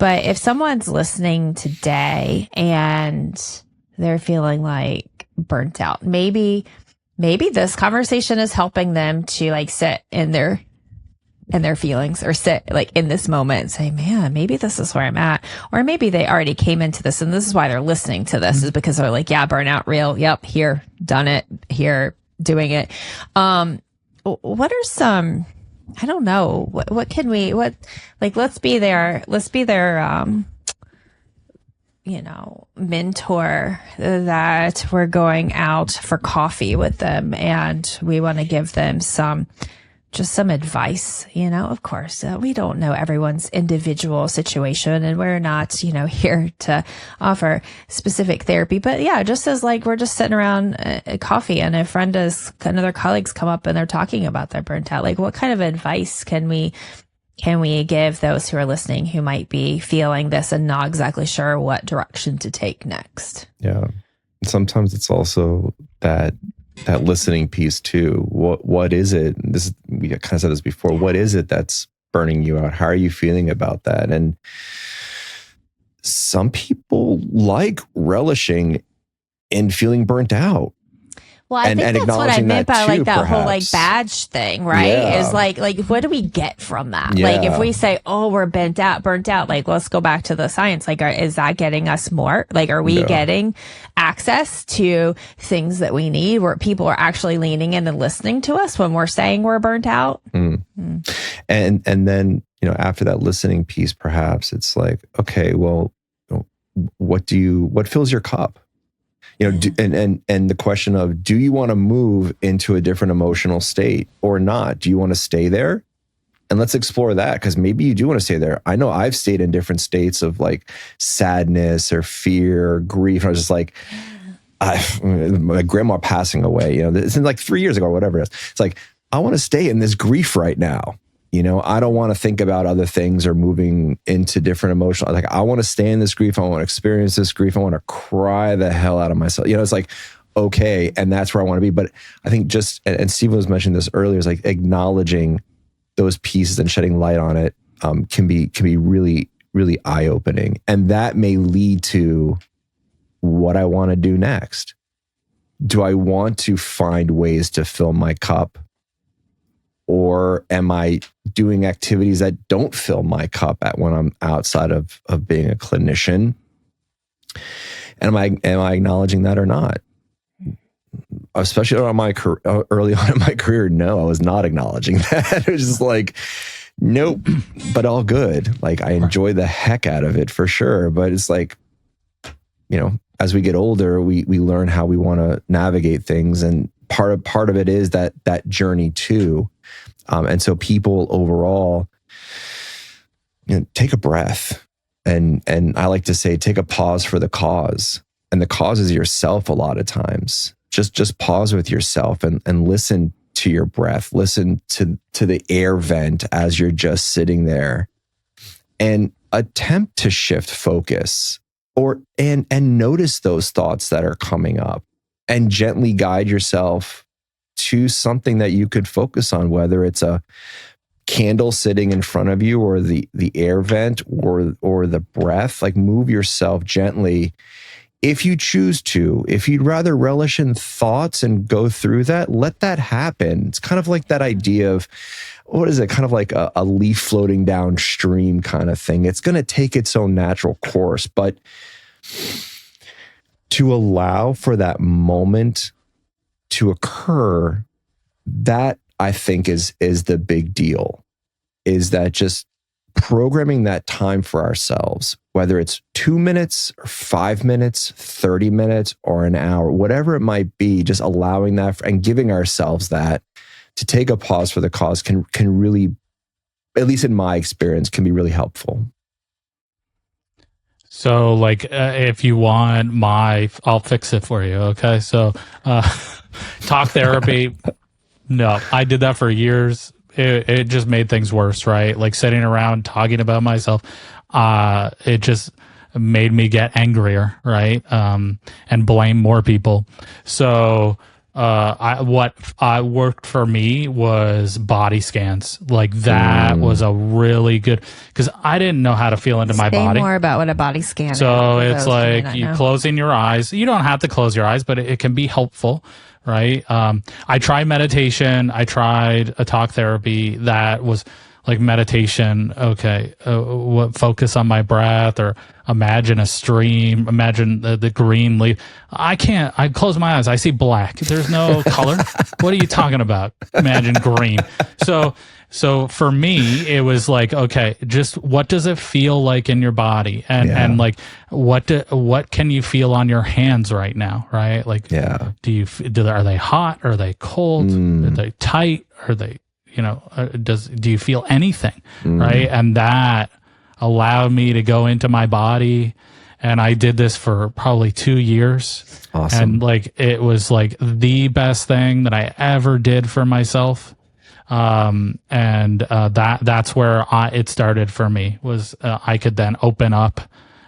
But if someone's listening today and they're feeling like burnt out, maybe this conversation is helping them to like sit in their feelings, or sit like in this moment and say, man, maybe this is where I'm at. Or maybe they already came into this and this is why they're listening to this, is because they're like, yeah, burnout, real. Yep. Here, done it. Here, doing it. What are some, I don't know, what can we, let's be their, mentor that we're going out for coffee with them and we want to give them some advice. Of course, we don't know everyone's individual situation and we're not, here to offer specific therapy, but yeah, just as like we're just sitting around coffee and another colleagues come up and they're talking about their burnt out, like what kind of advice can we give those who are listening who might be feeling this and not exactly sure what direction to take next? Yeah. Sometimes it's also that listening piece too. What is it? We kind of said this before. What is it that's burning you out? How are you feeling about that? And some people like relishing in feeling burnt out. Well, I think that's what I meant by like that whole like badge thing, right? Yeah. Is like what do we get from that? Yeah. Like if we say, oh, we're burnt out, like let's go back to the science. Like, is that getting us more? Like, are we getting access to things that we need where people are actually leaning in and listening to us when we're saying we're burnt out? And then, after that listening piece, perhaps it's like, okay, well, what fills your cup? And the question of, do you want to move into a different emotional state or not? Do you want to stay there? And let's explore that, because maybe you do want to stay there. I know I've stayed in different states of like sadness or fear or grief. And I was just like, my grandma passing away, it's like 3 years ago or whatever it is. It's like, I want to stay in this grief right now. I don't want to think about other things or moving into different emotional. Like, I want to stay in this grief. I want to experience this grief. I want to cry the hell out of myself. It's like, okay. And that's where I want to be. But I think and Steve was mentioning this earlier, is like acknowledging those pieces and shedding light on it can be really, really eye-opening. And that may lead to what I want to do next. Do I want to find ways to fill my cup? Or am I doing activities that don't fill my cup when I'm outside of being a clinician? And am I acknowledging that or not? Especially early on in my career, no, I was not acknowledging that. It was just like, nope, but all good. Like, I enjoy the heck out of it for sure. But it's like, as we get older, we learn how we want to navigate things. And part of it is that journey too. And so people overall, take a breath, and I like to say, take a pause for the cause. And the cause is yourself. A lot of times, just pause with yourself and listen to your breath. Listen to the air vent as you're just sitting there, and attempt to shift focus, and notice those thoughts that are coming up, and gently guide yourself to something that you could focus on, whether it's a candle sitting in front of you or the air vent or the breath. Like, move yourself gently if you choose to. If you'd rather relish in thoughts and go through that, let that happen. It's kind of like that idea of, what is it? Kind of like a leaf floating downstream kind of thing. It's going to take its own natural course, but to allow for that moment to occur, that I think is the big deal, is that just programming that time for ourselves, whether it's 2 minutes or 5 minutes, 30 minutes or an hour, whatever it might be, just allowing that and giving ourselves that to take a pause for the cause can really, at least in my experience, can be really helpful. So like, if you want I'll fix it for you. Okay. So, talk therapy. No, I did that for years. It just made things worse, right? Like, sitting around talking about myself, it just made me get angrier, right? And blame more people. So what worked for me was body scans. Like that was a really good, because I didn't know how to feel into my body. Say more about what a body scan is. So it's like you closing your eyes. You don't have to close your eyes, but it can be helpful, right? I tried meditation. I tried a talk therapy that was like meditation. Okay, what focus on my breath, or imagine a stream, imagine the green leaf. I close my eyes, I see black. There's no color. What are you talking about? Imagine green. So for me, it was like, okay, just what does it feel like in your body? And like, what can you feel on your hands right now? Right? Like, are they hot? Are they cold? Are they tight? Are they, do you feel anything? Right? And that allowed me to go into my body. And I did this for probably 2 years. Awesome. And like, it was like the best thing that I ever did for myself. That's where it started for me, was I could then open up.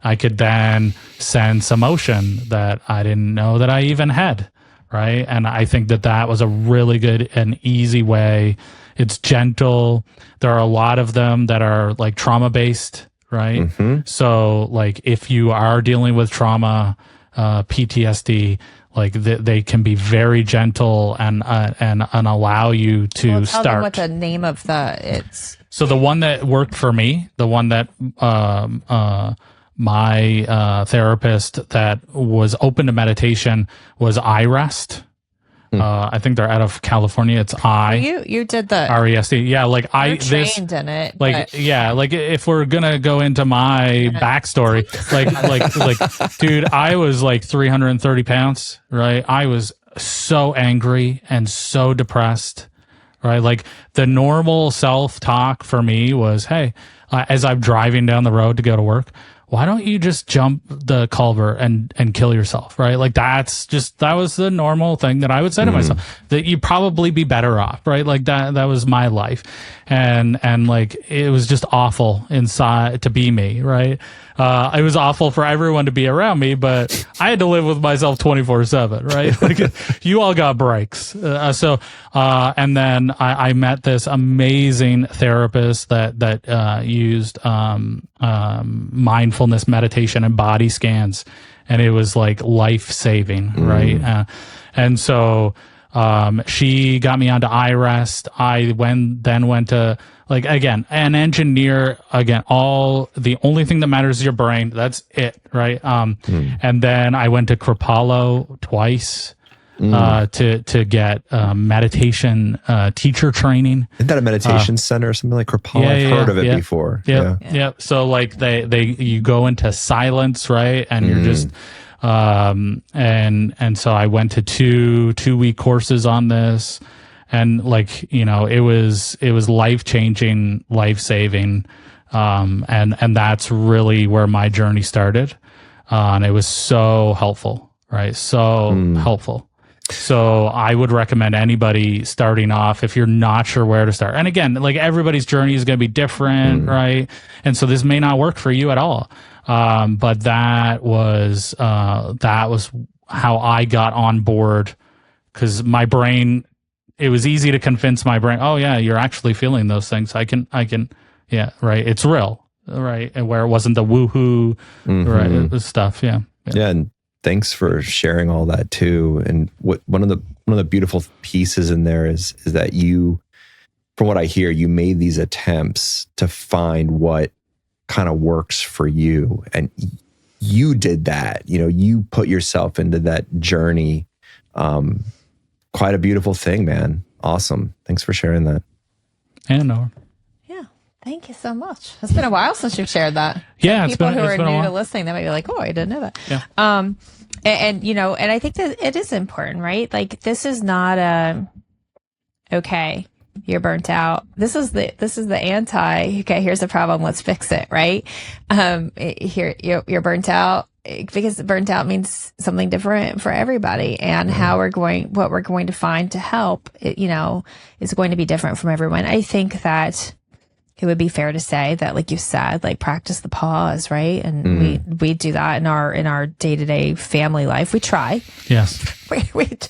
I could then sense emotion that I didn't know that I even had. Right. And I think that was a really good and easy way. It's gentle. There are a lot of them that are like trauma based. Right. Mm-hmm. So like if you are dealing with trauma, PTSD, like they can be very gentle and allow you to tell start. Them what the name of it's. So the one that worked for me, the one that my therapist that was open to meditation was iRest. I think they're out of California. It's You did the REST. Yeah, like you're trained in it. Like like if we're gonna go into my backstory, like dude, I was like 330 pounds, right? I was so angry and so depressed, right? Like the normal self-talk for me was, hey, as I'm driving down the road to go to work, why don't you just jump the culvert and kill yourself, right? Like that was the normal thing that I would say to myself, that you'd probably be better off, right? Like that was my life. And like, it was just awful inside to be me, right? It was awful for everyone to be around me, but I had to live with myself 24/7, right? Like you all got breaks. And then I met this amazing therapist that used, mindfulness meditation and body scans. And it was like life saving, right? And so, she got me onto iRest. I then went to, like, again, an engineer, the only thing that matters is your brain. That's it. Right. And then I went to Kripalu twice, to get, meditation, teacher training. Isn't that a meditation center or something like Kripalu? I've heard of it before. Yeah. So like you go into silence, right? And you're just, and so I went to two-week courses on this, and like, it was life-changing, life-saving. And that's really where my journey started. And it was so helpful, right? So helpful. So I would recommend anybody starting off, if you're not sure where to start. And again, like everybody's journey is going to be different, right? And so this may not work for you at all. But that was how I got on board, because my brain, it was easy to convince my brain, oh yeah, you're actually feeling those things. I can, yeah, right. It's real, right? And where it wasn't the woohoo, right, stuff. Yeah. And thanks for sharing all that too. And one of the beautiful pieces in there is that you, from what I hear, you made these attempts to find what kind of works for you, and you did that. You put yourself into that journey. Quite a beautiful thing, man. Awesome. Thanks for sharing that. And no. Yeah. Thank you so much. It's been a while since you've shared that. Yeah. People who are new to listening, they might be like, oh, I didn't know that. Yeah. And I think that it is important, right? Like, this is not okay, you're burnt out. This is the anti, okay, here's the problem, let's fix it, right? Here, you're burnt out, because burnt out means something different for everybody, and what we're going to find to help, is going to be different from everyone. I think that it would be fair to say that, like you said, like, practice the pause, right? And we do that in our day-to-day family life. We try. Yes. Wait.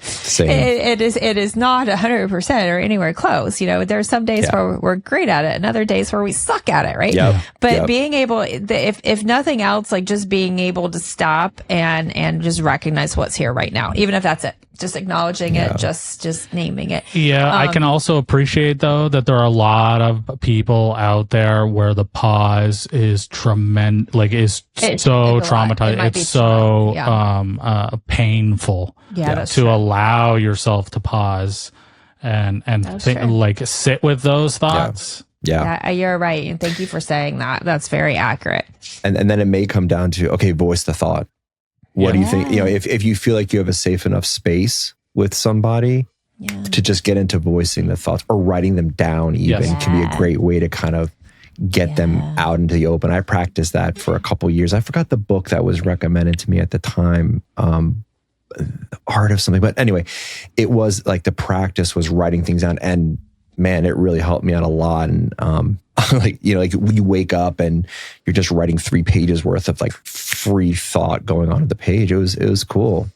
Same. It is not 100% or anywhere close. You know, there's some days where we're great at it and other days where we suck at it, right? Yep. But being able, if nothing else, like just being able to stop and just recognize what's here right now, even if that's it, just acknowledging it, just naming it. Yeah. I can also appreciate though that there are a lot of people out there where the pause is tremendous, like is so traumatizing. It's so painful to allow yourself to pause and think, like sit with those thoughts. Yeah, you're right. And thank you for saying that. That's very accurate. And then it may come down to, okay, voice the thought. What do you think? You know, if you feel like you have a safe enough space with somebody to just get into voicing the thoughts or writing them down even can be a great way to kind of get them out into the open. I practiced that for a couple years. I forgot the book that was recommended to me at the time, The Art of Something. But anyway, it was like the practice was writing things down, and man, it really helped me out a lot. And like, you know, like when you wake up and you're just writing 3 pages worth of like free thought going on at the page. It was cool.